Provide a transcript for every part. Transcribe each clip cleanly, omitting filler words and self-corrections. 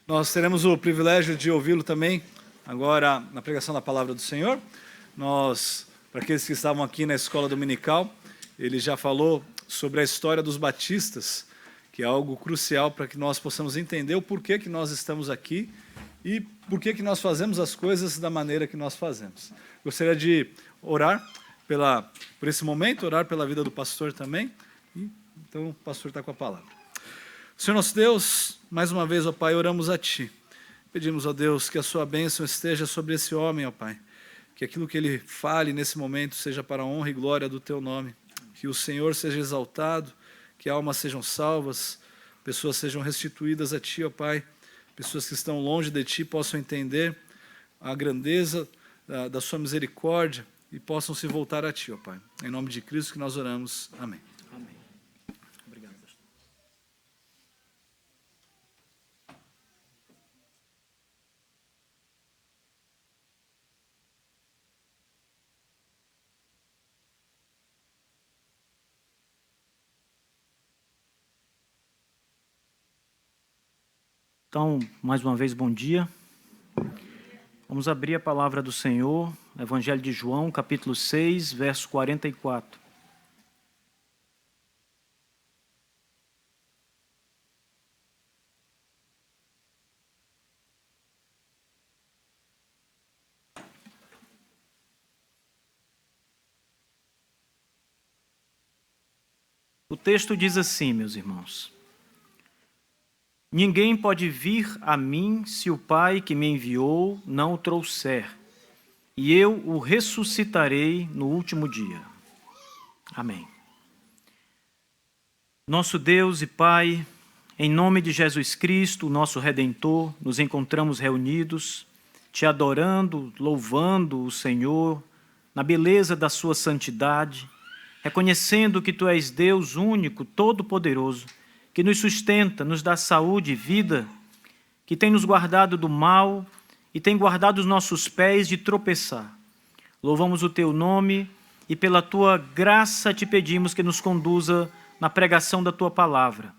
Nós teremos o privilégio de ouvi-lo também agora na pregação da Palavra do Senhor. Para aqueles que estavam aqui na escola dominical, ele já falou sobre a história dos batistas, que é algo crucial para que nós possamos entender o porquê que nós estamos aqui e porquê que nós fazemos as coisas da maneira que nós fazemos. Gostaria de orar por esse momento, orar pela vida do pastor também. Então o pastor está com a palavra. Senhor nosso Deus, mais uma vez, ó Pai, oramos a Ti. Pedimos, ó Deus, que a Sua bênção esteja sobre esse homem, ó Pai. Que aquilo que ele fale nesse momento seja para a honra e glória do Teu nome. Que o Senhor seja exaltado, que almas sejam salvas, pessoas sejam restituídas a Ti, ó Pai. Pessoas que estão longe de Ti possam entender a grandeza da Sua misericórdia e possam se voltar a Ti, ó Pai. Em nome de Cristo que nós oramos. Amém. Amém. Obrigado, pastor. Então, mais uma vez, bom dia. Vamos abrir a palavra do Senhor, Evangelho de João, capítulo 6, verso 44. O texto diz assim, meus irmãos: Ninguém pode vir a mim se o Pai que me enviou não o trouxer, e eu o ressuscitarei no último dia. Amém. Nosso Deus e Pai, em nome de Jesus Cristo, nosso Redentor, nos encontramos reunidos, Te adorando, louvando o Senhor, na beleza da Sua santidade, reconhecendo que Tu és Deus único, todo-poderoso, que nos sustenta, nos dá saúde e vida, que tem nos guardado do mal e tem guardado os nossos pés de tropeçar. Louvamos o Teu nome e pela Tua graça Te pedimos que nos conduza na pregação da Tua palavra.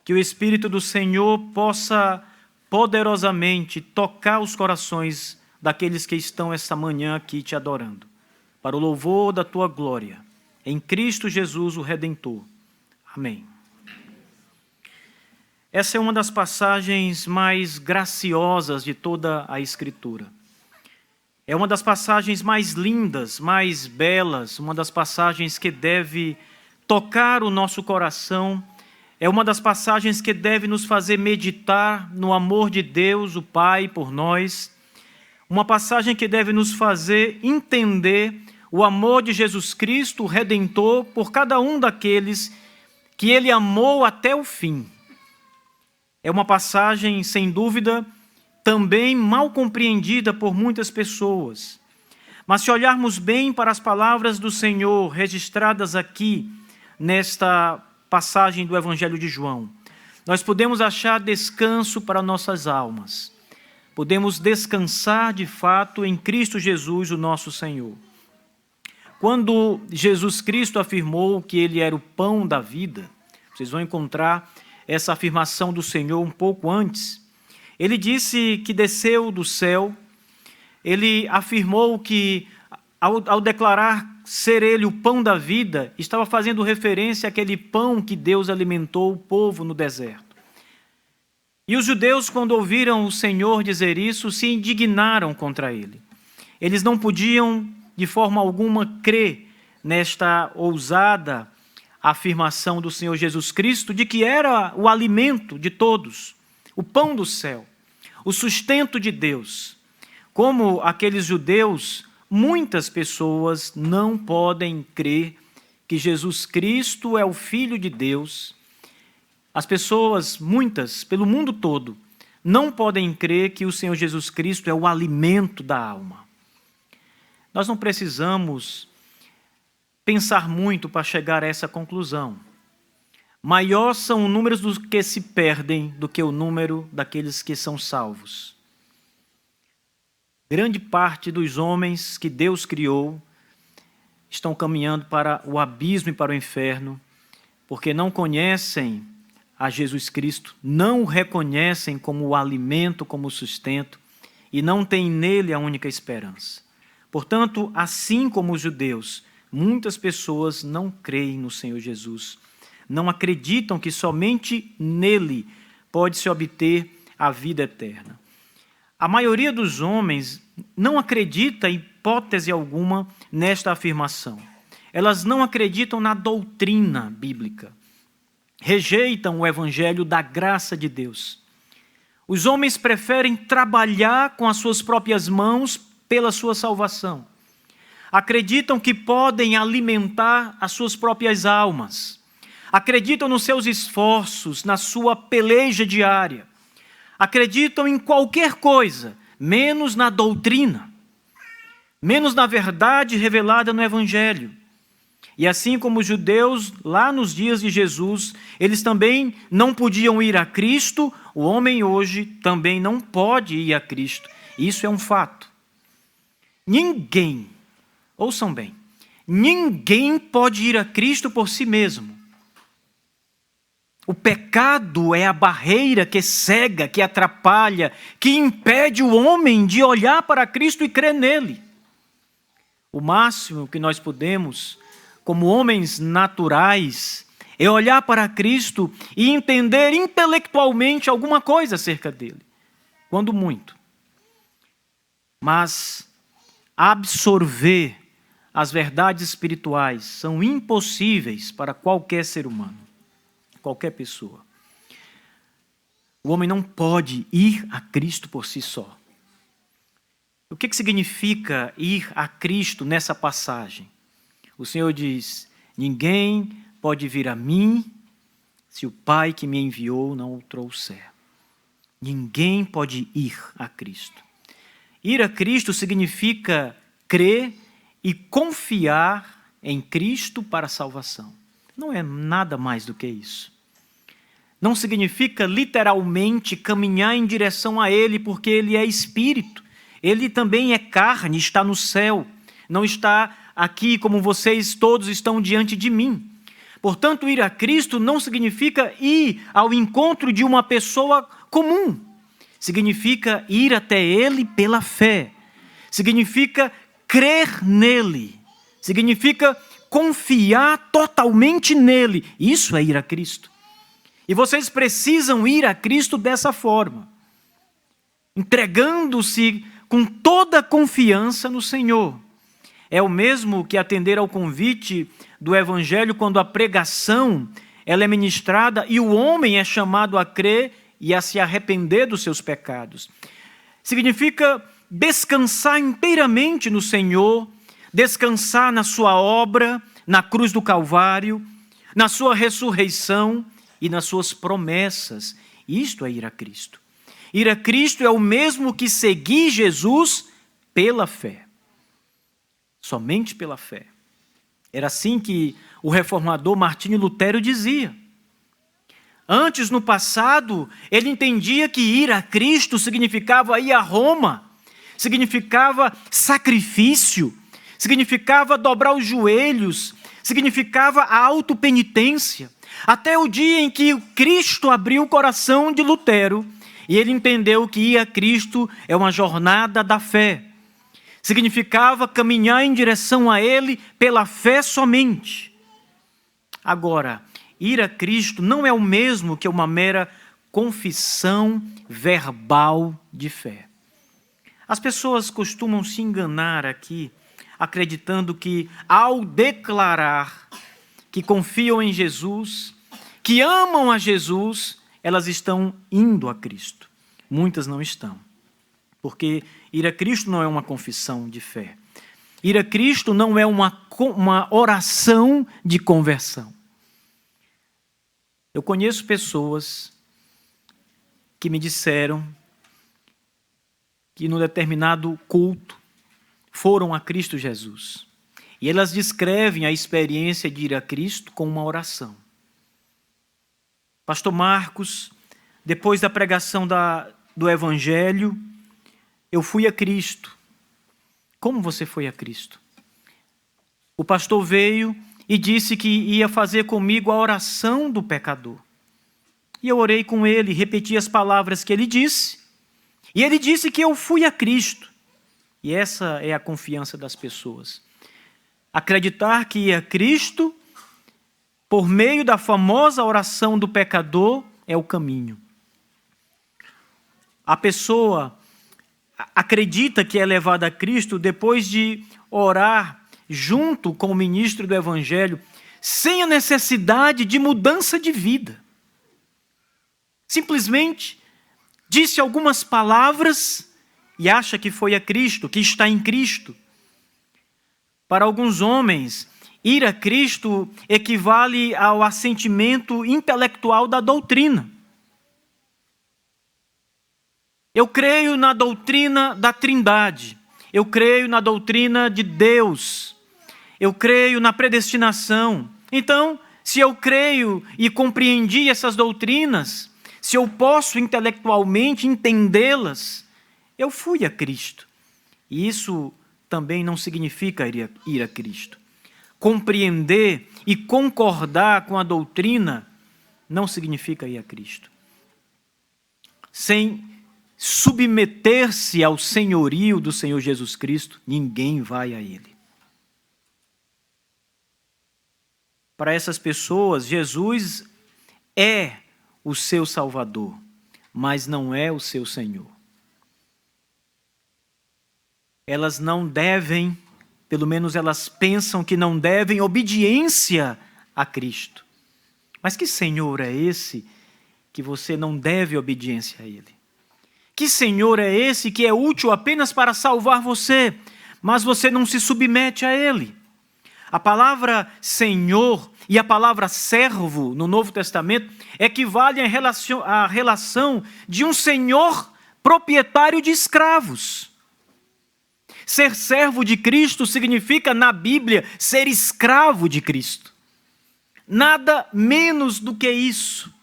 Que o Espírito do Senhor possa poderosamente tocar os corações daqueles que estão esta manhã aqui Te adorando, para o louvor da Tua glória. Em Cristo Jesus, o Redentor. Amém. Essa é uma das passagens mais graciosas de toda a Escritura. É uma das passagens mais lindas, mais belas, uma das passagens que deve tocar o nosso coração. É uma das passagens que deve nos fazer meditar no amor de Deus, o Pai, por nós. Uma passagem que deve nos fazer entender o amor de Jesus Cristo, o Redentor, por cada um daqueles que Ele amou até o fim. É uma passagem, sem dúvida, também mal compreendida por muitas pessoas. Mas se olharmos bem para as palavras do Senhor registradas aqui, nesta passagem do Evangelho de João, nós podemos achar descanso para nossas almas. Podemos descansar, de fato, em Cristo Jesus, o nosso Senhor. Quando Jesus Cristo afirmou que Ele era o pão da vida, vocês vão encontrar essa afirmação do Senhor um pouco antes. Ele disse que desceu do céu. Ele afirmou que, ao declarar ser Ele o pão da vida, estava fazendo referência àquele pão que Deus alimentou o povo no deserto. E os judeus, quando ouviram o Senhor dizer isso, se indignaram contra Ele. Eles não podiam, de forma alguma, crer nesta ousada afirmação do Senhor Jesus Cristo de que era o alimento de todos, o pão do céu, o sustento de Deus. Como aqueles judeus, muitas pessoas não podem crer que Jesus Cristo é o Filho de Deus. As pessoas, muitas, pelo mundo todo, não podem crer que o Senhor Jesus Cristo é o alimento da alma. Nós não precisamos pensar muito para chegar a essa conclusão. Maior são os números dos que se perdem do que o número daqueles que são salvos. Grande parte dos homens que Deus criou estão caminhando para o abismo e para o inferno, porque não conhecem a Jesus Cristo, não o reconhecem como o alimento, como o sustento, e não têm nele a única esperança. Portanto, assim como os judeus, muitas pessoas não creem no Senhor Jesus, não acreditam que somente nele pode-se obter a vida eterna. A maioria dos homens não acredita, em hipótese alguma, nesta afirmação. Elas não acreditam na doutrina bíblica. Rejeitam o evangelho da graça de Deus. Os homens preferem trabalhar com as suas próprias mãos pela sua salvação. Acreditam que podem alimentar as suas próprias almas. Acreditam nos seus esforços, na sua peleja diária. Acreditam em qualquer coisa, menos na doutrina, menos na verdade revelada no evangelho. E assim como os judeus, lá nos dias de Jesus, eles também não podiam ir a Cristo, o homem hoje também não pode ir a Cristo. Isso é um fato. Ninguém, ouçam bem, ninguém pode ir a Cristo por si mesmo. O pecado é a barreira que cega, que atrapalha, que impede o homem de olhar para Cristo e crer nele. O máximo que nós podemos, como homens naturais, é olhar para Cristo e entender intelectualmente alguma coisa acerca dele, quando muito. Mas absorver as verdades espirituais são impossíveis para qualquer ser humano, qualquer pessoa. O homem não pode ir a Cristo por si só. O que significa ir a Cristo nessa passagem? O Senhor diz: ninguém pode vir a mim se o Pai que me enviou não o trouxer. Ninguém pode ir a Cristo. Ir a Cristo significa crer e confiar em Cristo para a salvação. Não é nada mais do que isso. Não significa literalmente caminhar em direção a Ele, porque Ele é Espírito. Ele também é carne, está no céu. Não está aqui como vocês todos estão diante de mim. Portanto, ir a Cristo não significa ir ao encontro de uma pessoa comum. Significa ir até Ele pela fé. Significa crer nele. Significa confiar totalmente nele. Isso é ir a Cristo. E vocês precisam ir a Cristo dessa forma, entregando-se com toda a confiança no Senhor. É o mesmo que atender ao convite do Evangelho quando a pregação ela é ministrada e o homem é chamado a crer e a se arrepender dos seus pecados. Significa descansar inteiramente no Senhor, descansar na sua obra, na cruz do Calvário, na sua ressurreição e nas suas promessas. Isto é ir a Cristo. Ir a Cristo é o mesmo que seguir Jesus pela fé. Somente pela fé. Era assim que o reformador Martinho Lutero dizia. Antes, no passado, ele entendia que ir a Cristo significava ir a Roma, significava sacrifício, significava dobrar os joelhos, significava a autopenitência. Até o dia em que Cristo abriu o coração de Lutero e ele entendeu que ir a Cristo é uma jornada da fé. Significava caminhar em direção a Ele pela fé somente. Agora, ir a Cristo não é o mesmo que uma mera confissão verbal de fé. As pessoas costumam se enganar aqui, acreditando que ao declarar que confiam em Jesus, que amam a Jesus, elas estão indo a Cristo. Muitas não estão. Porque ir a Cristo não é uma confissão de fé. Ir a Cristo não é uma oração de conversão. Eu conheço pessoas que me disseram que num determinado culto foram a Cristo Jesus. E elas descrevem a experiência de ir a Cristo com uma oração. Pastor Marcos, depois da pregação do Evangelho, eu fui a Cristo. Como você foi a Cristo? O pastor veio e disse que ia fazer comigo a oração do pecador. e eu orei com ele, repeti as palavras que ele disse, e ele disse que eu fui a Cristo. E essa é a confiança das pessoas. Acreditar que ir a Cristo, por meio da famosa oração do pecador, é o caminho. A pessoa acredita que é levada a Cristo depois de orar junto com o ministro do Evangelho, sem a necessidade de mudança de vida. Simplesmente disse algumas palavras e acha que foi a Cristo, que está em Cristo. Para alguns homens, ir a Cristo equivale ao assentimento intelectual da doutrina. Eu creio na doutrina da Trindade. Eu creio na doutrina de Deus. Eu creio na predestinação. Então, se eu creio e compreendi essas doutrinas, se eu posso intelectualmente entendê-las, eu fui a Cristo. E isso também não significa ir a Cristo. Compreender e concordar com a doutrina não significa ir a Cristo. Sem submeter-se ao senhorio do Senhor Jesus Cristo, ninguém vai a Ele. Para essas pessoas, Jesus é o seu Salvador, mas não é o seu Senhor. Elas não devem, pelo menos elas pensam que não devem, obediência a Cristo. Mas que Senhor é esse que você não deve obediência a Ele? Que Senhor é esse que é útil apenas para salvar você, mas você não se submete a Ele? A palavra Senhor e a palavra servo no Novo Testamento equivalem à relação de um senhor proprietário de escravos. Ser servo de Cristo significa, na Bíblia, ser escravo de Cristo. Nada menos do que isso.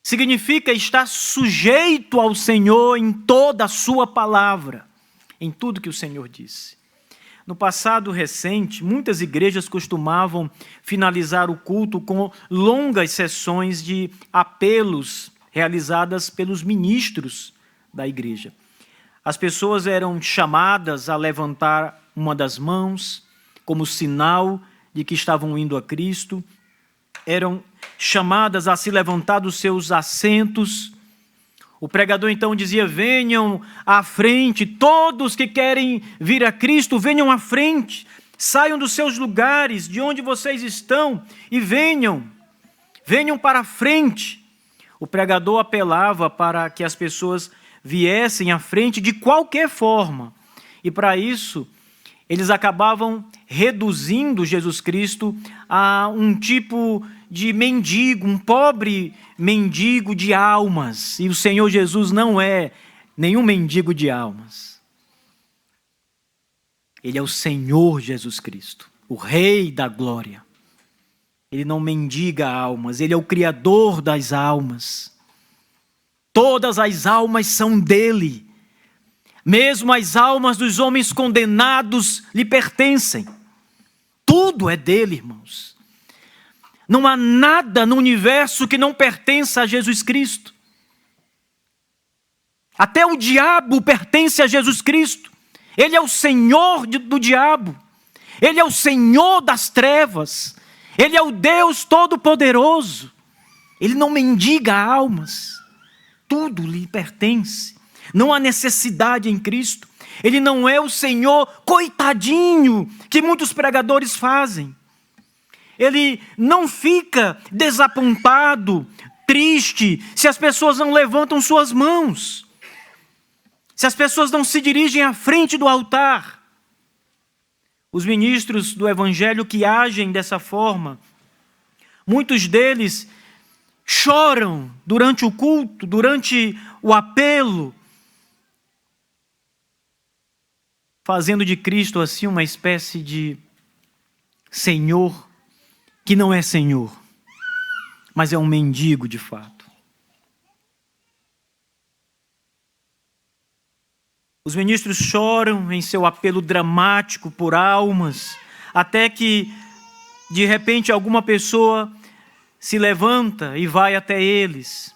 Significa estar sujeito ao Senhor em toda a sua palavra, em tudo que o Senhor disse. No passado recente, muitas igrejas costumavam finalizar o culto com longas sessões de apelos realizadas pelos ministros da igreja. As pessoas eram chamadas a levantar uma das mãos como sinal de que estavam indo a Cristo, eram chamadas a se levantar dos seus assentos. O pregador então dizia: venham à frente, todos que querem vir a Cristo, venham à frente, saiam dos seus lugares, de onde vocês estão, e venham para a frente. O pregador apelava para que as pessoas viessem à frente de qualquer forma, e para isso eles acabavam reduzindo Jesus Cristo a um tipo de mendigo, um pobre mendigo de almas. E o Senhor Jesus não é nenhum mendigo de almas. Ele é o Senhor Jesus Cristo, o Rei da glória. Ele não mendiga almas, Ele é o Criador das almas. Todas as almas são dele. Mesmo as almas dos homens condenados lhe pertencem. Tudo é dele, irmãos. Não há nada no universo que não pertença a Jesus Cristo. Até o diabo pertence a Jesus Cristo. Ele é o Senhor do diabo. Ele é o Senhor das trevas. Ele é o Deus Todo-Poderoso. Ele não mendiga almas. Tudo lhe pertence. Não há necessidade em Cristo. Ele não é o Senhor coitadinho que muitos pregadores fazem. Ele não fica desapontado, triste, se as pessoas não levantam suas mãos, se as pessoas não se dirigem à frente do altar. Os ministros do Evangelho que agem dessa forma, muitos deles choram durante o culto, durante o apelo, fazendo de Cristo assim uma espécie de Senhor que não é Senhor, mas é um mendigo de fato. Os ministros choram em seu apelo dramático por almas, até que de repente alguma pessoa se levanta e vai até eles.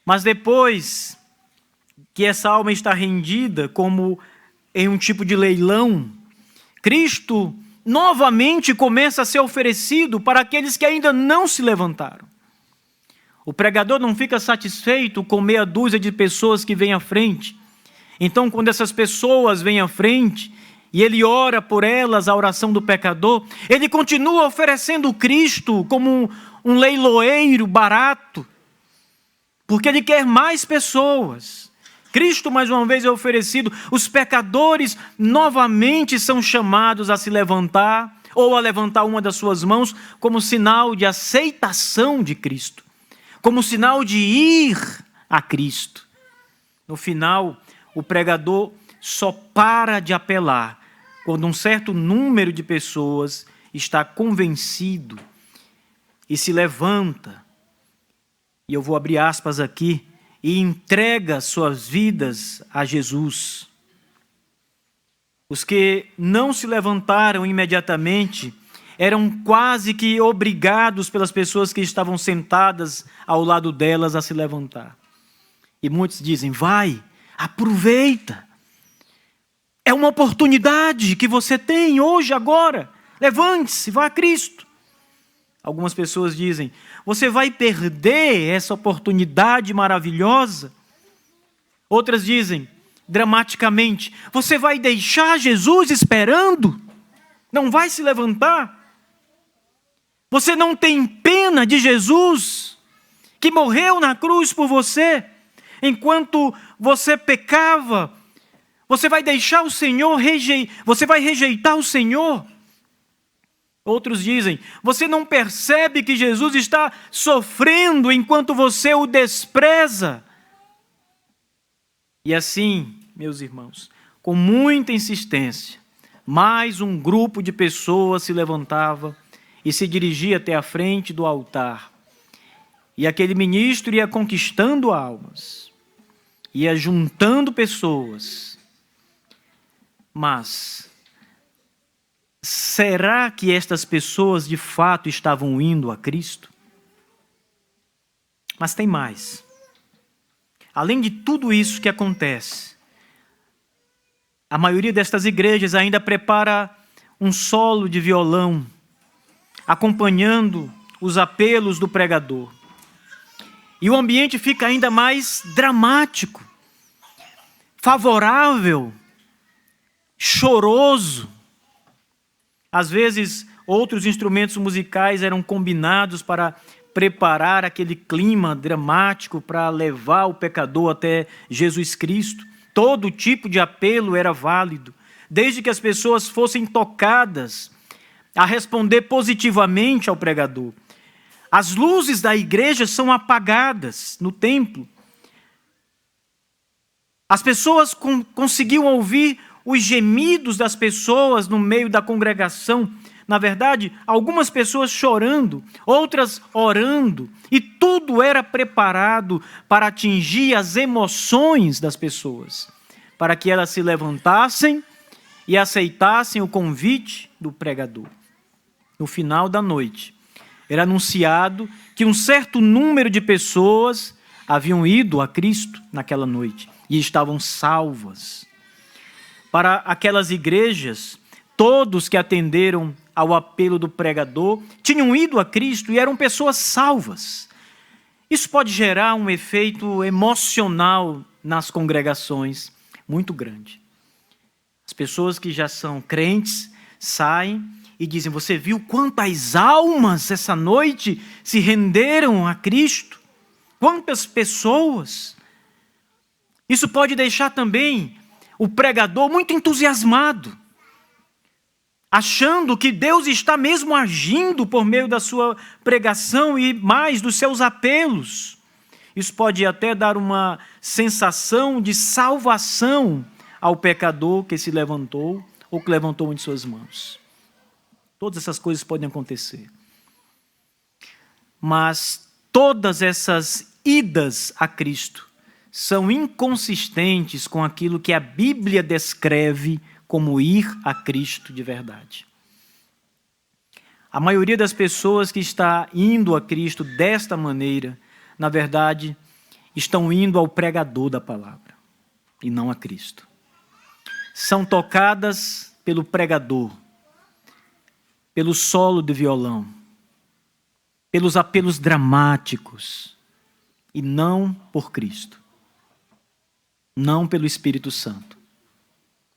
Mas depois que essa alma está rendida, como em um tipo de leilão, Cristo novamente começa a ser oferecido para aqueles que ainda não se levantaram. O pregador não fica satisfeito com meia dúzia de pessoas que vêm à frente. Então, quando essas pessoas vêm à frente e ele ora por elas, a oração do pecador, ele continua oferecendo Cristo como um leiloeiro barato, porque ele quer mais pessoas. Cristo mais uma vez é oferecido, os pecadores novamente são chamados a se levantar ou a levantar uma das suas mãos como sinal de aceitação de Cristo, como sinal de ir a Cristo. No final, o pregador só para de apelar quando um certo número de pessoas está convencido e se levanta, e eu vou abrir aspas aqui, e entrega suas vidas a Jesus. Os que não se levantaram imediatamente eram quase que obrigados pelas pessoas que estavam sentadas ao lado delas a se levantar. E muitos dizem, vai, aproveita. É uma oportunidade que você tem hoje, agora. Levante-se, vá a Cristo. Algumas pessoas dizem, você vai perder essa oportunidade maravilhosa. Outras dizem, dramaticamente, você vai deixar Jesus esperando? Não vai se levantar? Você não tem pena de Jesus, que morreu na cruz por você, enquanto você pecava? Você vai deixar o Senhor, você vai rejeitar o Senhor? Outros dizem, você não percebe que Jesus está sofrendo enquanto você o despreza? E assim, meus irmãos, com muita insistência, mais um grupo de pessoas se levantava e se dirigia até a frente do altar. E aquele ministro ia conquistando almas, ia juntando pessoas. Mas será que estas pessoas de fato estavam indo a Cristo? Mas tem mais. Além de tudo isso que acontece, a maioria destas igrejas ainda prepara um solo de violão, acompanhando os apelos do pregador. E o ambiente fica ainda mais dramático, favorável, choroso. Às vezes, outros instrumentos musicais eram combinados para preparar aquele clima dramático para levar o pecador até Jesus Cristo. Todo tipo de apelo era válido, desde que as pessoas fossem tocadas a responder positivamente ao pregador. As luzes da igreja são apagadas no templo. As pessoas conseguiam ouvir os gemidos das pessoas no meio da congregação. Na verdade, algumas pessoas chorando, outras orando, e tudo era preparado para atingir as emoções das pessoas, para que elas se levantassem e aceitassem o convite do pregador. No final da noite, era anunciado que um certo número de pessoas haviam ido a Cristo naquela noite e estavam salvas. Para aquelas igrejas, todos que atenderam ao apelo do pregador tinham ido a Cristo e eram pessoas salvas. Isso pode gerar um efeito emocional nas congregações muito grande. As pessoas que já são crentes saem e dizem, você viu quantas almas essa noite se renderam a Cristo? Quantas pessoas? Isso pode deixar também o pregador muito entusiasmado, achando que Deus está mesmo agindo por meio da sua pregação e mais dos seus apelos. Isso pode até dar uma sensação de salvação ao pecador que se levantou ou que levantou uma de suas mãos. Todas essas coisas podem acontecer. Mas todas essas idas a Cristo são inconsistentes com aquilo que a Bíblia descreve como ir a Cristo de verdade. A maioria das pessoas que está indo a Cristo desta maneira, na verdade, estão indo ao pregador da palavra e não a Cristo. São tocadas pelo pregador, pelo solo de violão, pelos apelos dramáticos e não por Cristo. Não pelo Espírito Santo.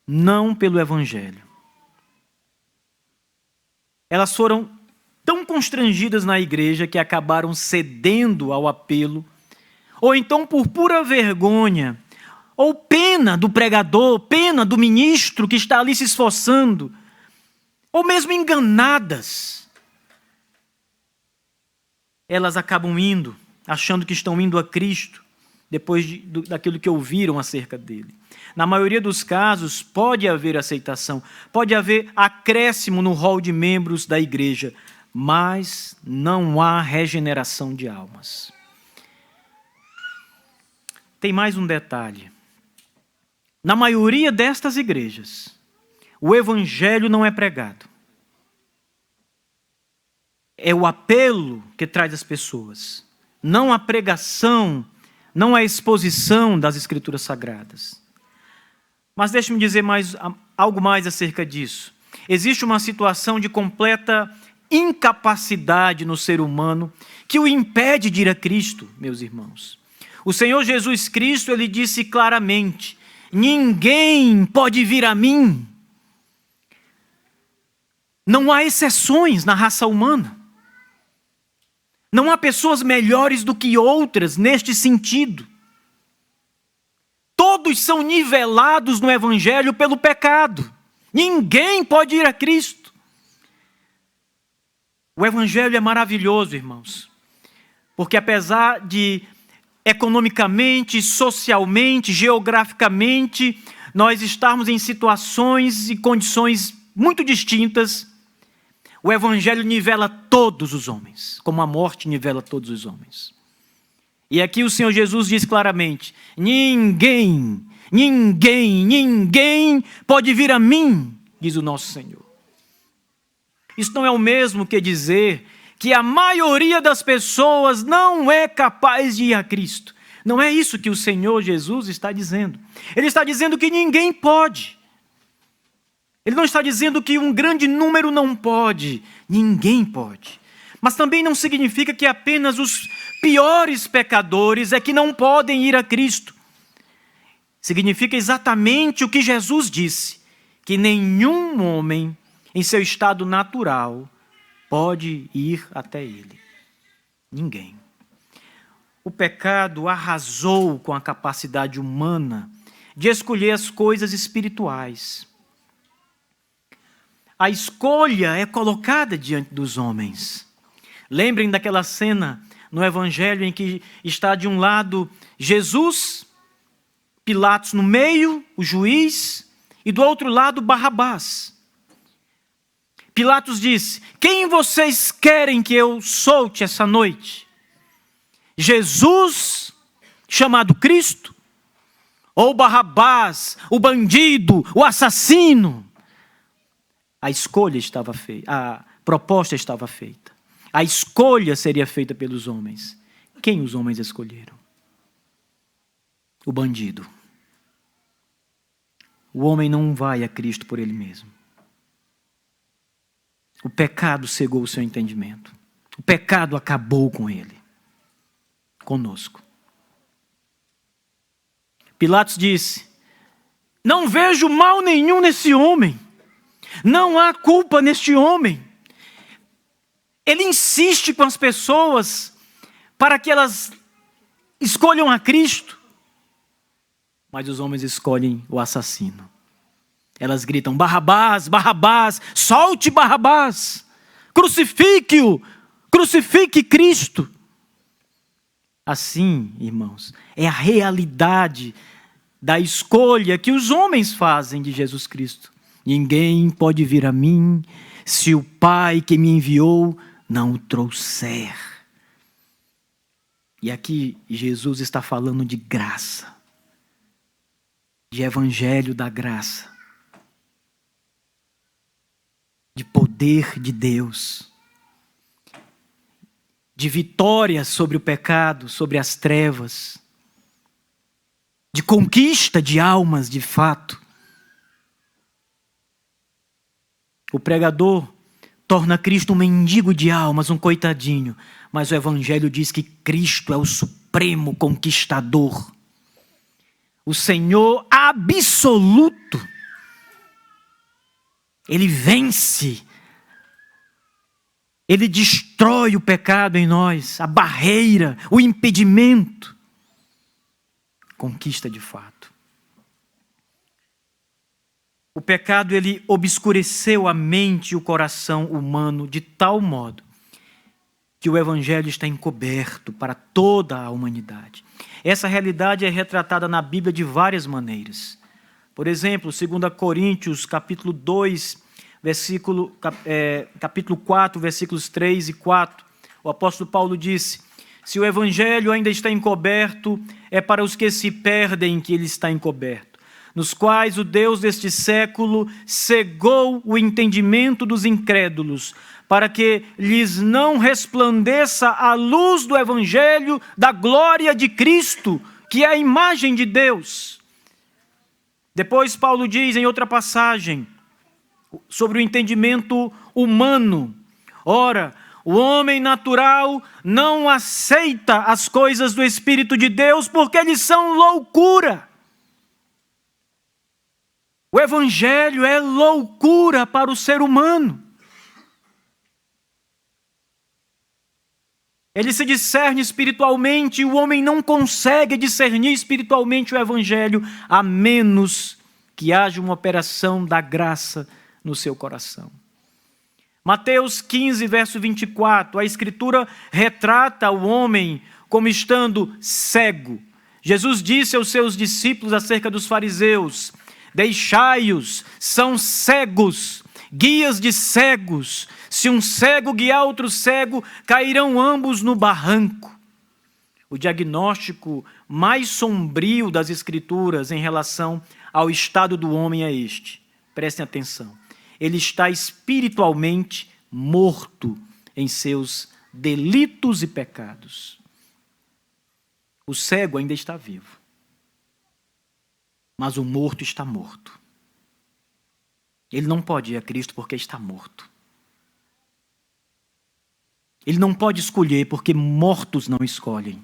Não pelo Evangelho. Elas foram tão constrangidas na igreja que acabaram cedendo ao apelo, ou então por pura vergonha, ou pena do pregador, pena do ministro que está ali se esforçando, ou mesmo enganadas, elas acabam indo, achando que estão indo a Cristo, depois daquilo que ouviram acerca dele. Na maioria dos casos, pode haver aceitação, pode haver acréscimo no rol de membros da igreja, mas não há regeneração de almas. Tem mais um detalhe. Na maioria destas igrejas, o evangelho não é pregado. É o apelo que traz as pessoas, não a pregação, não a exposição das Escrituras Sagradas. Mas deixe-me dizer algo mais acerca disso. Existe uma situação de completa incapacidade no ser humano que o impede de ir a Cristo, meus irmãos. O Senhor Jesus Cristo, ele disse claramente: ninguém pode vir a mim. Não há exceções na raça humana. Não há pessoas melhores do que outras neste sentido. Todos são nivelados no Evangelho pelo pecado. Ninguém pode ir a Cristo. O Evangelho é maravilhoso, irmãos, porque apesar de economicamente, socialmente, geograficamente, nós estarmos em situações e condições muito distintas, o Evangelho nivela todos os homens, como a morte nivela todos os homens. E aqui o Senhor Jesus diz claramente: ninguém pode vir a mim, diz o nosso Senhor. Isso não é o mesmo que dizer que a maioria das pessoas não é capaz de ir a Cristo. Não é isso que o Senhor Jesus está dizendo. Ele está dizendo que ninguém pode. Ele não está dizendo que um grande número não pode. Ninguém pode. Mas também não significa que apenas os piores pecadores é que não podem ir a Cristo. Significa exatamente o que Jesus disse, que nenhum homem em seu estado natural pode ir até Ele. Ninguém. O pecado arrasou com a capacidade humana de escolher as coisas espirituais. A escolha é colocada diante dos homens. Lembrem daquela cena no Evangelho em que está de um lado Jesus, Pilatos no meio, o juiz, e do outro lado Barrabás. Pilatos disse: quem vocês querem que eu solte essa noite? Jesus, chamado Cristo, ou Barrabás, o bandido, o assassino? A escolha estava feita, a proposta estava feita. A escolha seria feita pelos homens. Quem os homens escolheram? O bandido. O homem não vai a Cristo por ele mesmo. O pecado cegou o seu entendimento. O pecado acabou com ele, conosco. Pilatos disse: não vejo mal nenhum nesse homem. Não há culpa neste homem. Ele insiste com as pessoas para que elas escolham a Cristo. Mas os homens escolhem o assassino. Elas gritam: Barrabás, Barrabás, solte Barrabás, crucifique-o, crucifique Cristo. Assim, irmãos, é a realidade da escolha que os homens fazem de Jesus Cristo. Ninguém pode vir a mim se o Pai que me enviou não o trouxer. E aqui Jesus está falando de graça, de evangelho da graça, de poder de Deus, de vitória sobre o pecado, sobre as trevas, de conquista de almas de fato. O pregador torna Cristo um mendigo de almas, um coitadinho, mas o Evangelho diz que Cristo é o supremo conquistador, o Senhor absoluto. Ele vence, Ele destrói o pecado em nós, a barreira, o impedimento. Conquista de fato. O pecado, ele obscureceu a mente e o coração humano de tal modo que o Evangelho está encoberto para toda a humanidade. Essa realidade é retratada na Bíblia de várias maneiras. Por exemplo, 2 Coríntios, capítulo 2, capítulo 4, versículos 3 e 4, o apóstolo Paulo disse: se o Evangelho ainda está encoberto, é para os que se perdem que ele está encoberto, nos quais o Deus deste século cegou o entendimento dos incrédulos, para que lhes não resplandeça a luz do Evangelho da glória de Cristo, que é a imagem de Deus. Depois Paulo diz em outra passagem sobre o entendimento humano: ora, o homem natural não aceita as coisas do Espírito de Deus porque eles são loucura. O Evangelho é loucura para o ser humano. Ele se discerne espiritualmente e o homem não consegue discernir espiritualmente o Evangelho a menos que haja uma operação da graça no seu coração. Mateus 15, verso 24, a Escritura retrata o homem como estando cego. Jesus disse aos seus discípulos acerca dos fariseus: deixai-os, são cegos, guias de cegos. Se um cego guiar outro cego, cairão ambos no barranco. O diagnóstico mais sombrio das Escrituras em relação ao estado do homem é este. Prestem atenção. Ele está espiritualmente morto em seus delitos e pecados. O cego ainda está vivo, mas o morto está morto. Ele não pode ir a Cristo porque está morto. Ele não pode escolher porque mortos não escolhem.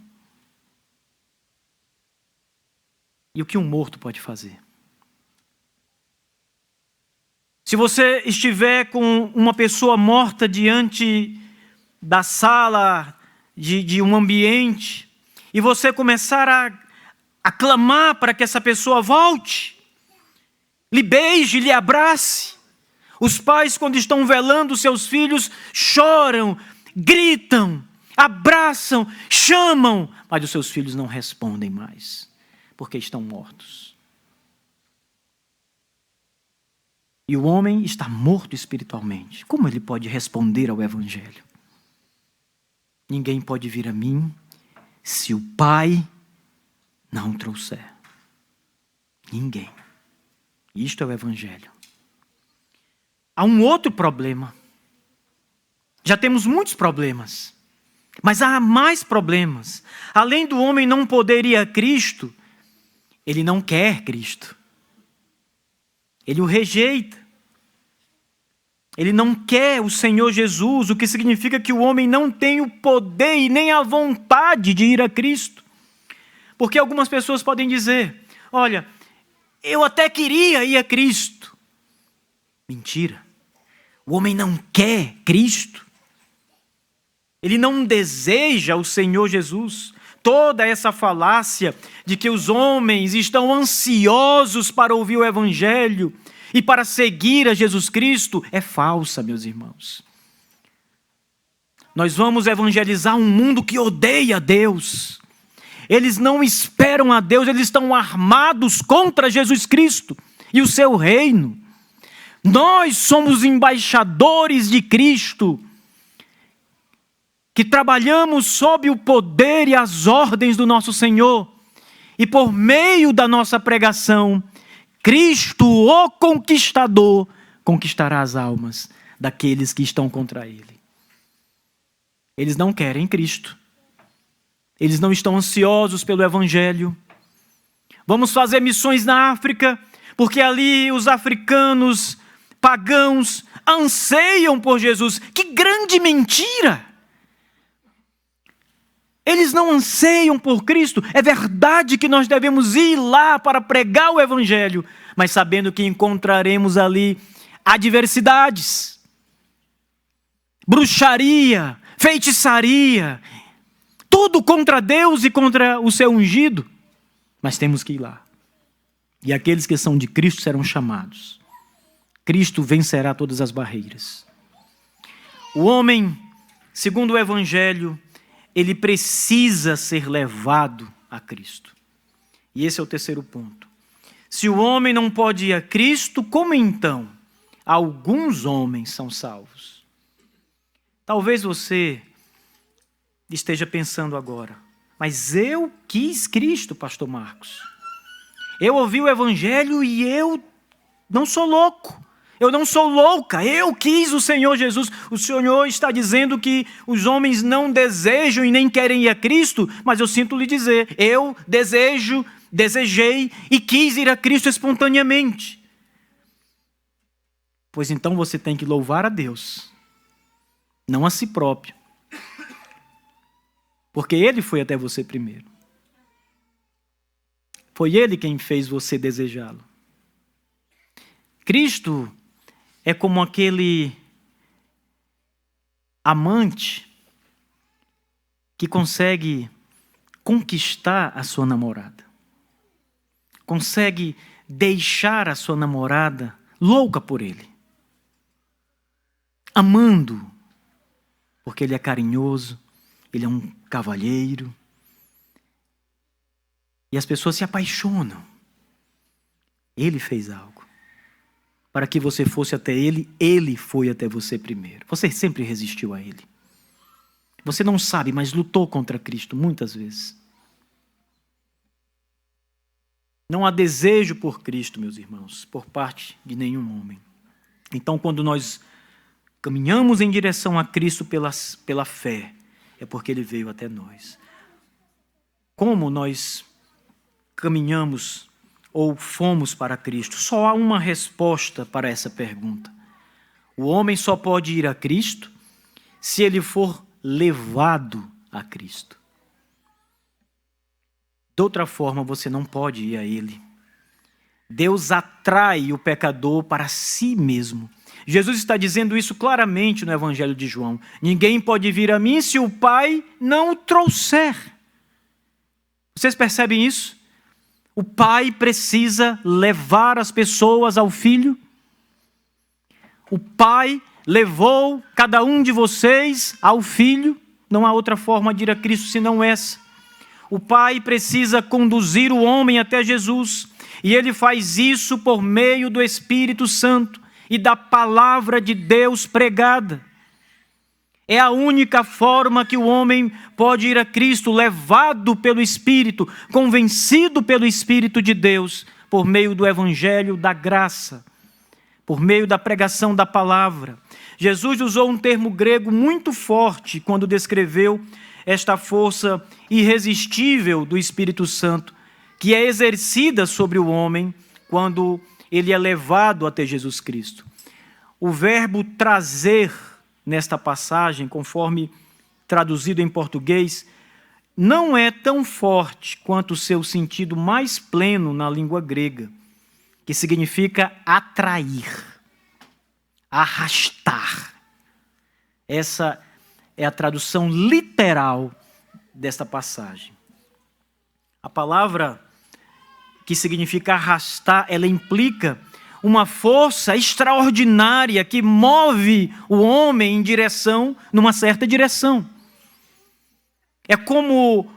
E o que um morto pode fazer? Se você estiver com uma pessoa morta diante da sala de um ambiente e você começar a clamar para que essa pessoa volte, lhe beije, lhe abrace. Os pais, quando estão velando seus filhos, choram, gritam, abraçam, chamam, mas os seus filhos não respondem mais, porque estão mortos. E o homem está morto espiritualmente. Como ele pode responder ao Evangelho? Ninguém pode vir a mim se o Pai não trouxer. Ninguém. Isto é o Evangelho. Há um outro problema. Já temos muitos problemas, mas há mais problemas. Além do homem não poder ir a Cristo, ele não quer Cristo. Ele o rejeita. Ele não quer o Senhor Jesus, o que significa que o homem não tem o poder e nem a vontade de ir a Cristo. Porque algumas pessoas podem dizer: olha, eu até queria ir a Cristo. Mentira. O homem não quer Cristo. Ele não deseja o Senhor Jesus. Toda essa falácia de que os homens estão ansiosos para ouvir o Evangelho e para seguir a Jesus Cristo é falsa, meus irmãos. Nós vamos evangelizar um mundo que odeia Deus. Eles não esperam a Deus, eles estão armados contra Jesus Cristo e o seu reino. Nós somos embaixadores de Cristo, que trabalhamos sob o poder e as ordens do nosso Senhor. E por meio da nossa pregação, Cristo, o conquistador, conquistará as almas daqueles que estão contra Ele. Eles não querem Cristo. Eles não estão ansiosos pelo Evangelho. Vamos fazer missões na África, porque ali os africanos pagãos anseiam por Jesus. Que grande mentira! Eles não anseiam por Cristo. É verdade que nós devemos ir lá para pregar o Evangelho, mas sabendo que encontraremos ali adversidades, bruxaria, feitiçaria, tudo contra Deus e contra o seu ungido. Mas temos que ir lá. E aqueles que são de Cristo serão chamados. Cristo vencerá todas as barreiras. O homem, segundo o Evangelho, ele precisa ser levado a Cristo. E esse é o terceiro ponto. Se o homem não pode ir a Cristo, como então alguns homens são salvos? Talvez você esteja pensando agora, mas eu quis Cristo, pastor Marcos. Eu ouvi o Evangelho e eu não sou louco. Eu não sou louca, eu quis o Senhor Jesus. O Senhor está dizendo que os homens não desejam e nem querem ir a Cristo, mas eu sinto lhe dizer, eu desejei e quis ir a Cristo espontaneamente. Pois então você tem que louvar a Deus, não a si próprio, porque Ele foi até você primeiro. Foi Ele quem fez você desejá-lo. Cristo é como aquele amante que consegue conquistar a sua namorada. Consegue deixar a sua namorada louca por ele. Amando, porque ele é carinhoso, ele é um cavalheiro. E as pessoas se apaixonam. Ele fez algo. Para que você fosse até ele, ele foi até você primeiro. Você sempre resistiu a ele. Você não sabe, mas lutou contra Cristo muitas vezes. Não há desejo por Cristo, meus irmãos, por parte de nenhum homem. Então, quando nós caminhamos em direção a Cristo pela fé, é porque ele veio até nós. Como nós caminhamos ou fomos para Cristo? Só há uma resposta para essa pergunta. O homem só pode ir a Cristo se ele for levado a Cristo. De outra forma, você não pode ir a Ele. Deus atrai o pecador para si mesmo. Jesus está dizendo isso claramente no Evangelho de João. Ninguém pode vir a mim se o Pai não o trouxer. Vocês percebem isso? O Pai precisa levar as pessoas ao Filho. O Pai levou cada um de vocês ao Filho. Não há outra forma de ir a Cristo senão essa. O Pai precisa conduzir o homem até Jesus. E Ele faz isso por meio do Espírito Santo e da palavra de Deus pregada. É a única forma que o homem pode ir a Cristo, levado pelo Espírito, convencido pelo Espírito de Deus, por meio do Evangelho da graça, por meio da pregação da palavra. Jesus usou um termo grego muito forte quando descreveu esta força irresistível do Espírito Santo, que é exercida sobre o homem quando ele é levado até Jesus Cristo. O verbo trazer, nesta passagem, conforme traduzido em português, não é tão forte quanto o seu sentido mais pleno na língua grega, que significa atrair, arrastar. Essa é a tradução literal desta passagem. A palavra que significa arrastar, ela implica uma força extraordinária que move o homem em direção, numa certa direção. É como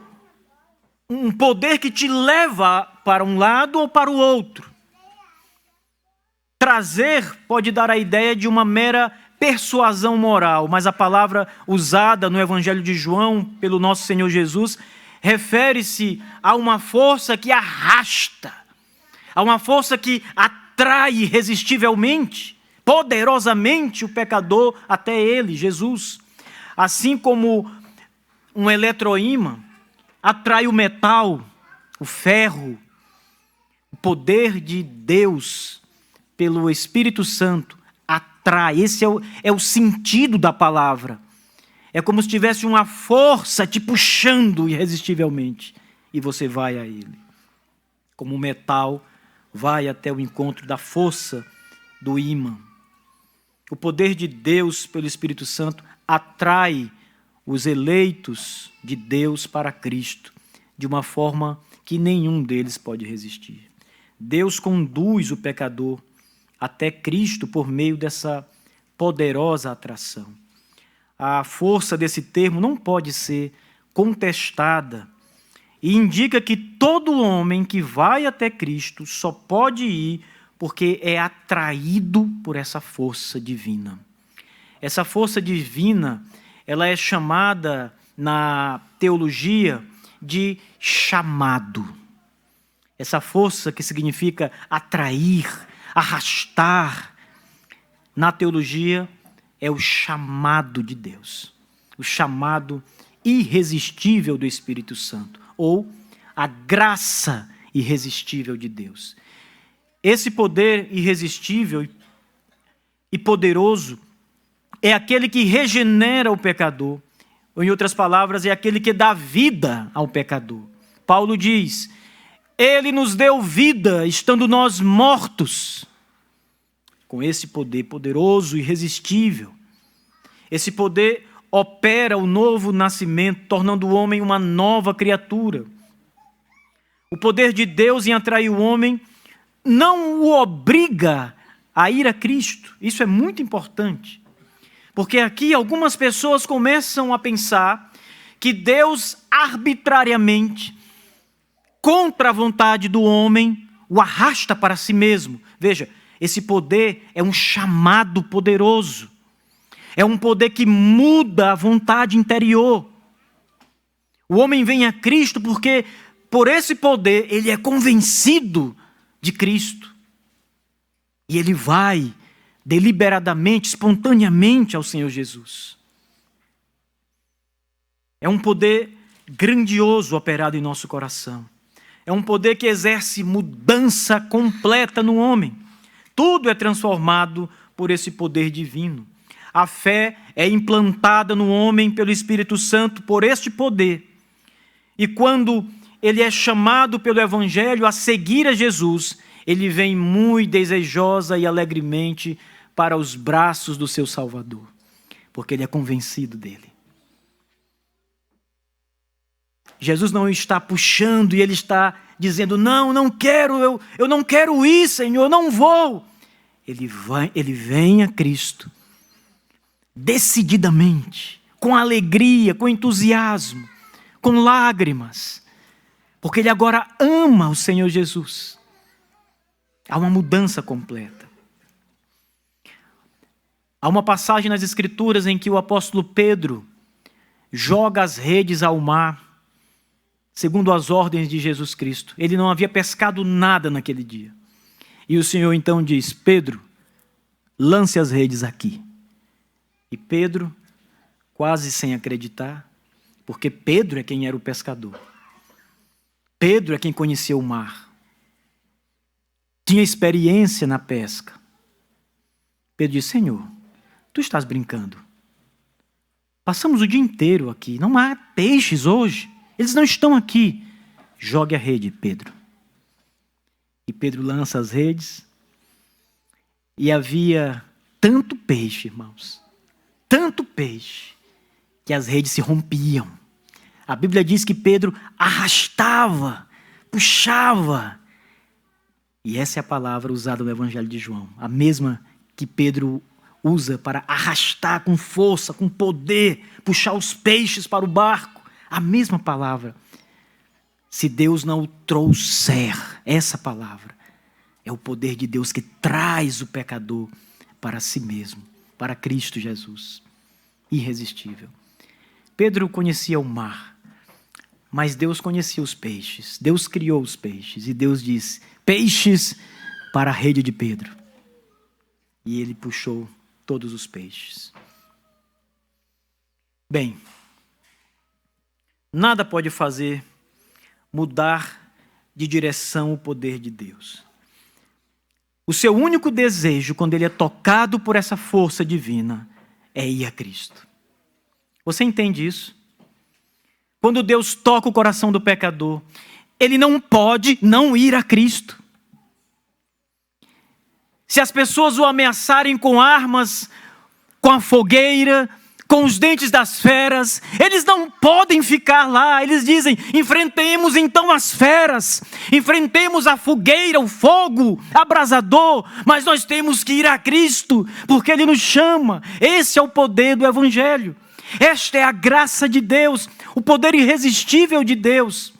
um poder que te leva para um lado ou para o outro. Trazer pode dar a ideia de uma mera persuasão moral, mas a palavra usada no Evangelho de João pelo nosso Senhor Jesus refere-se a uma força que arrasta, a uma força que atrai irresistivelmente, poderosamente o pecador até ele, Jesus. Assim como um eletroímã atrai o metal, o ferro. O poder de Deus, pelo Espírito Santo, atrai. Esse é o sentido da palavra. É como se tivesse uma força te puxando irresistivelmente. E você vai a ele. Como o metal vai até o encontro da força do ímã. O poder de Deus, pelo Espírito Santo, atrai os eleitos de Deus para Cristo, de uma forma que nenhum deles pode resistir. Deus conduz o pecador até Cristo por meio dessa poderosa atração. A força desse termo não pode ser contestada e indica que todo homem que vai até Cristo só pode ir porque é atraído por essa força divina. Essa força divina, ela é chamada na teologia de chamado. Essa força que significa atrair, arrastar, na teologia é o chamado de Deus, o chamado irresistível do Espírito Santo, ou a graça irresistível de Deus. Esse poder irresistível e poderoso é aquele que regenera o pecador, ou em outras palavras, é aquele que dá vida ao pecador. Paulo diz: Ele nos deu vida, estando nós mortos. Com esse poder poderoso e irresistível, esse poder opera o novo nascimento, tornando o homem uma nova criatura. O poder de Deus em atrair o homem não o obriga a ir a Cristo. Isso é muito importante. Porque aqui algumas pessoas começam a pensar que Deus arbitrariamente, contra a vontade do homem, o arrasta para si mesmo. Veja, esse poder é um chamado poderoso. É um poder que muda a vontade interior. O homem vem a Cristo porque, por esse poder, ele é convencido de Cristo. E ele vai deliberadamente, espontaneamente ao Senhor Jesus. É um poder grandioso operado em nosso coração. É um poder que exerce mudança completa no homem. Tudo é transformado por esse poder divino. A fé é implantada no homem pelo Espírito Santo por este poder. E quando ele é chamado pelo Evangelho a seguir a Jesus, ele vem muito desejosa e alegremente para os braços do seu Salvador, porque ele é convencido dele. Jesus não está puxando e ele está dizendo: não quero, eu não quero ir, Senhor, eu não vou. Ele vem a Cristo decididamente, com alegria, com entusiasmo, com lágrimas, porque ele agora ama o Senhor Jesus. Há uma mudança completa. Há uma passagem nas Escrituras em que o apóstolo Pedro joga as redes ao mar, segundo as ordens de Jesus Cristo. Ele não havia pescado nada naquele dia. E o Senhor então diz: Pedro, lance as redes aqui. E Pedro, quase sem acreditar, porque Pedro é quem era o pescador. Pedro é quem conhecia o mar. Tinha experiência na pesca. Pedro disse: Senhor, tu estás brincando? Passamos o dia inteiro aqui, não há peixes hoje. Eles não estão aqui. Jogue a rede, Pedro. E Pedro lança as redes. E havia tanto peixe, irmãos. Tanto peixe, que as redes se rompiam. A Bíblia diz que Pedro arrastava, puxava. E essa é a palavra usada no Evangelho de João. A mesma que Pedro usa para arrastar com força, com poder, puxar os peixes para o barco. A mesma palavra. Se Deus não o trouxer, essa palavra é o poder de Deus que traz o pecador para si mesmo, para Cristo Jesus. Irresistível. Pedro conhecia o mar, mas Deus conhecia os peixes. Deus criou os peixes e Deus disse: peixes para a rede de Pedro. E ele puxou todos os peixes. Bem, nada pode fazer mudar de direção o poder de Deus. O seu único desejo, quando ele é tocado por essa força divina, é ir a Cristo. Você entende isso? Quando Deus toca o coração do pecador, ele não pode não ir a Cristo. Se as pessoas o ameaçarem com armas, com a fogueira, com os dentes das feras, eles não podem ficar lá. Eles dizem: enfrentemos então as feras, enfrentemos a fogueira, o fogo abrasador, mas nós temos que ir a Cristo, porque Ele nos chama. Esse é o poder do Evangelho. Esta é a graça de Deus, o poder irresistível de Deus.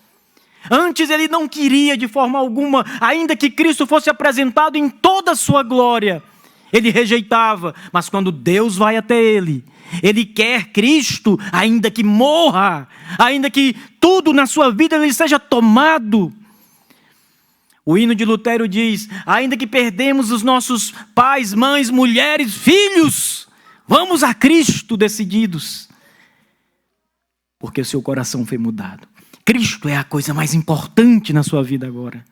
Antes ele não queria de forma alguma, ainda que Cristo fosse apresentado em toda a sua glória, ele rejeitava. Mas quando Deus vai até ele, ele quer Cristo, ainda que morra, ainda que tudo na sua vida lhe seja tomado. O hino de Lutero diz: ainda que perdemos os nossos pais, mães, mulheres, filhos, vamos a Cristo decididos, porque o seu coração foi mudado. Cristo é a coisa mais importante na sua vida agora.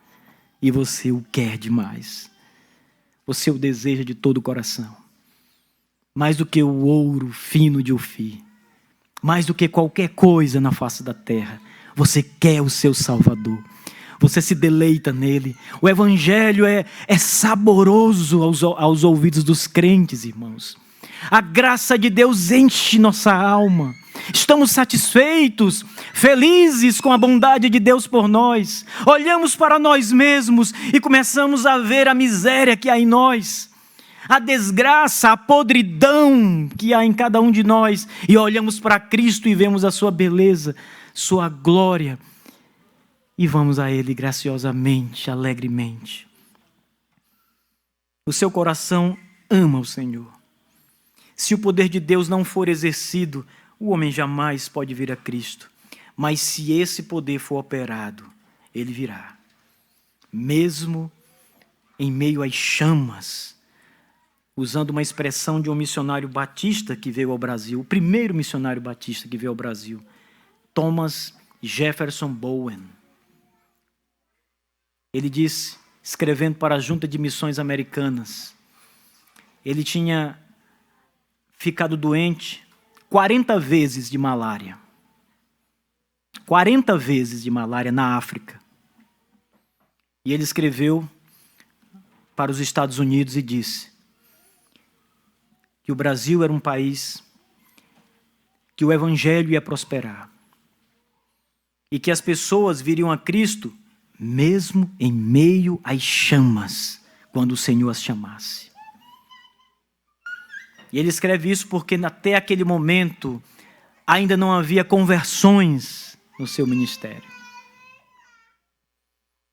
E você o quer demais. Você o deseja de todo o coração. Mais do que o ouro fino de Ofir. Mais do que qualquer coisa na face da terra. Você quer o seu Salvador. Você se deleita nele. O Evangelho é saboroso aos ouvidos dos crentes, irmãos. A graça de Deus enche nossa alma. Estamos satisfeitos, felizes com a bondade de Deus por nós. Olhamos para nós mesmos e começamos a ver a miséria que há em nós, a desgraça, a podridão que há em cada um de nós. E olhamos para Cristo e vemos a sua beleza, sua glória. E vamos a Ele graciosamente, alegremente. O seu coração ama o Senhor. Se o poder de Deus não for exercido, o homem jamais pode vir a Cristo. Mas se esse poder for operado, ele virá. Mesmo em meio às chamas, usando uma expressão de um missionário batista que veio ao Brasil, o primeiro missionário batista que veio ao Brasil, Thomas Jefferson Bowen. Ele disse, escrevendo para a Junta de Missões Americanas, ele tinha ficado doente 40 vezes de malária. 40 vezes de malária na África. E ele escreveu para os Estados Unidos e disse que o Brasil era um país que o Evangelho ia prosperar. E que as pessoas viriam a Cristo mesmo em meio às chamas, quando o Senhor as chamasse. E ele escreve isso porque até aquele momento ainda não havia conversões no seu ministério.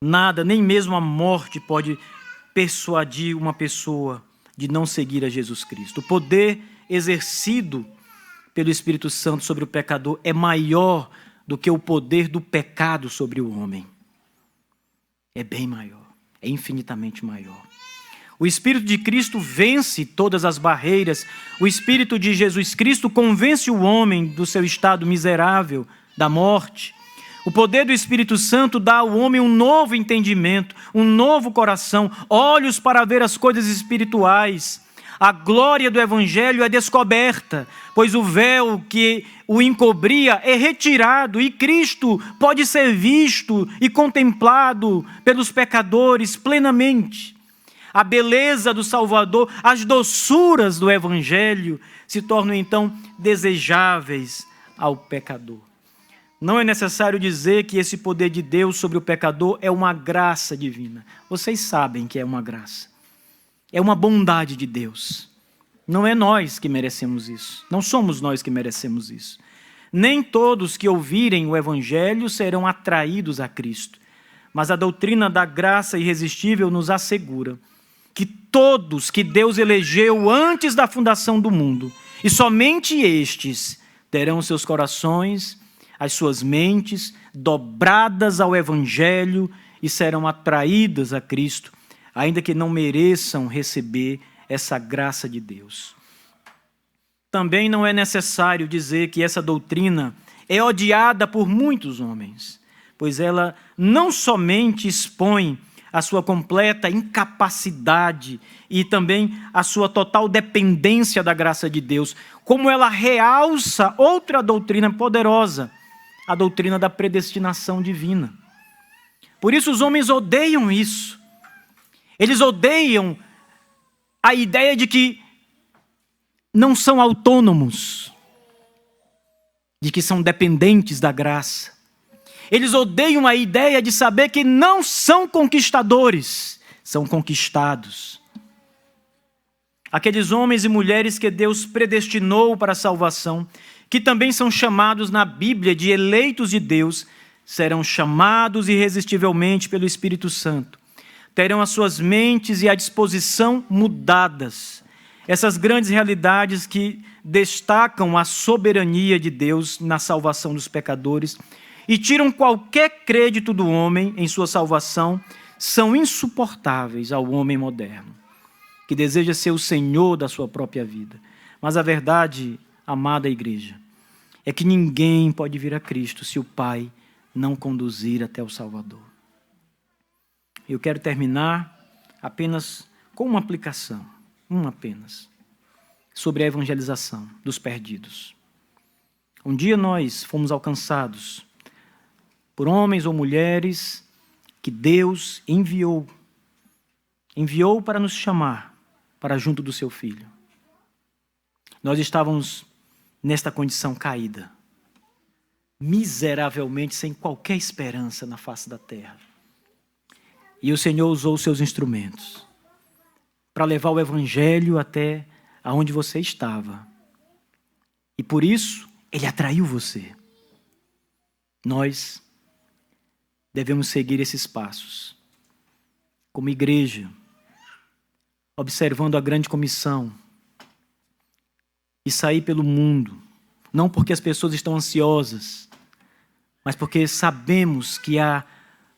Nada, nem mesmo a morte pode persuadir uma pessoa de não seguir a Jesus Cristo. O poder exercido pelo Espírito Santo sobre o pecador é maior do que o poder do pecado sobre o homem. É bem maior, é infinitamente maior. O Espírito de Cristo vence todas as barreiras. O Espírito de Jesus Cristo convence o homem do seu estado miserável, da morte. O poder do Espírito Santo dá ao homem um novo entendimento, um novo coração, olhos para ver as coisas espirituais. A glória do Evangelho é descoberta, pois o véu que o encobria é retirado e Cristo pode ser visto e contemplado pelos pecadores plenamente. A beleza do Salvador, as doçuras do Evangelho se tornam então desejáveis ao pecador. Não é necessário dizer que esse poder de Deus sobre o pecador é uma graça divina. Vocês sabem que é uma graça. É uma bondade de Deus. Não é nós que merecemos isso. Não somos nós que merecemos isso. Nem todos que ouvirem o Evangelho serão atraídos a Cristo. Mas a doutrina da graça irresistível nos assegura que todos que Deus elegeu antes da fundação do mundo, e somente estes terão seus corações, as suas mentes dobradas ao Evangelho e serão atraídas a Cristo, ainda que não mereçam receber essa graça de Deus. Também não é necessário dizer que essa doutrina é odiada por muitos homens, pois ela não somente expõe a sua completa incapacidade e também a sua total dependência da graça de Deus, como ela realça outra doutrina poderosa, a doutrina da predestinação divina. Por isso os homens odeiam isso. Eles odeiam a ideia de que não são autônomos, de que são dependentes da graça. Eles odeiam a ideia de saber que não são conquistadores, são conquistados. Aqueles homens e mulheres que Deus predestinou para a salvação, que também são chamados na Bíblia de eleitos de Deus, serão chamados irresistivelmente pelo Espírito Santo. Terão as suas mentes e a disposição mudadas. Essas grandes realidades que destacam a soberania de Deus na salvação dos pecadores e tiram qualquer crédito do homem em sua salvação, são insuportáveis ao homem moderno, que deseja ser o senhor da sua própria vida. Mas a verdade, amada igreja, é que ninguém pode vir a Cristo se o Pai não conduzir até o Salvador. Eu quero terminar apenas com uma aplicação, apenas, sobre a evangelização dos perdidos. Um dia nós fomos alcançados por homens ou mulheres que Deus enviou para nos chamar para junto do seu Filho. Nós estávamos nesta condição caída, miseravelmente sem qualquer esperança na face da terra. E o Senhor usou os seus instrumentos para levar o Evangelho até aonde você estava. E por isso, Ele atraiu você. Nós devemos seguir esses passos. Como igreja, observando a grande comissão e sair pelo mundo, não porque as pessoas estão ansiosas, mas porque sabemos que há,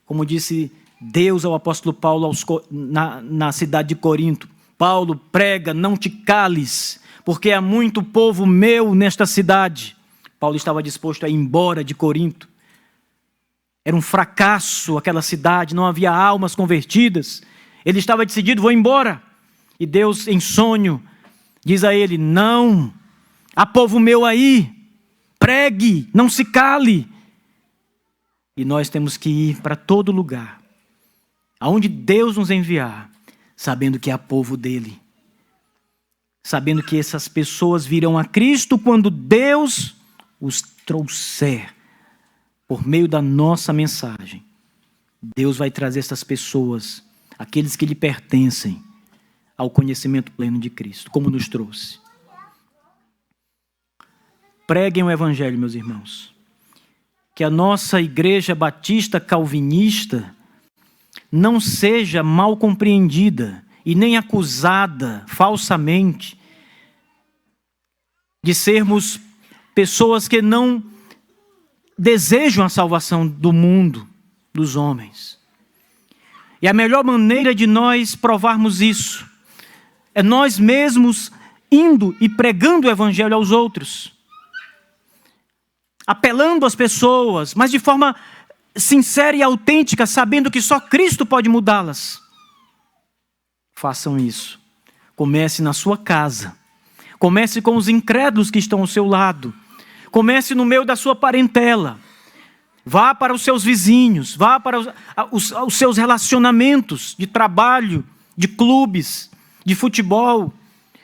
como disse Deus ao apóstolo Paulo na cidade de Corinto, Paulo prega, não te cales, porque há muito povo meu nesta cidade. Paulo estava disposto a ir embora de Corinto. Era um fracasso aquela cidade, não havia almas convertidas. Ele estava decidido, vou embora. E Deus, em sonho, diz a ele, não, há povo meu aí, pregue, não se cale. E nós temos que ir para todo lugar, aonde Deus nos enviar, sabendo que há povo dele. Sabendo que essas pessoas virão a Cristo quando Deus os trouxer. Por meio da nossa mensagem, Deus vai trazer essas pessoas, aqueles que lhe pertencem, ao conhecimento pleno de Cristo, como nos trouxe. Preguem o Evangelho, meus irmãos. Que a nossa igreja batista calvinista não seja mal compreendida e nem acusada falsamente de sermos pessoas que não desejam a salvação do mundo, dos homens. E a melhor maneira de nós provarmos isso é nós mesmos indo e pregando o Evangelho aos outros, apelando às pessoas, mas de forma sincera e autêntica, sabendo que só Cristo pode mudá-las. Façam isso. Comece na sua casa. Comece com os incrédulos que estão ao seu lado. Comece no meio da sua parentela. Vá para os seus vizinhos. Vá para os seus relacionamentos de trabalho, de clubes, de futebol,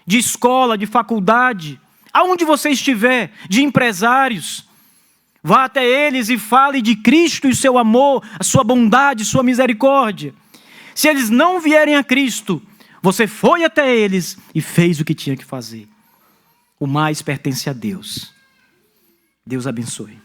de escola, de faculdade. Aonde você estiver, de empresários. Vá até eles e fale de Cristo e o seu amor, a sua bondade, sua misericórdia. Se eles não vierem a Cristo, você foi até eles e fez o que tinha que fazer. O mais pertence a Deus. Deus abençoe.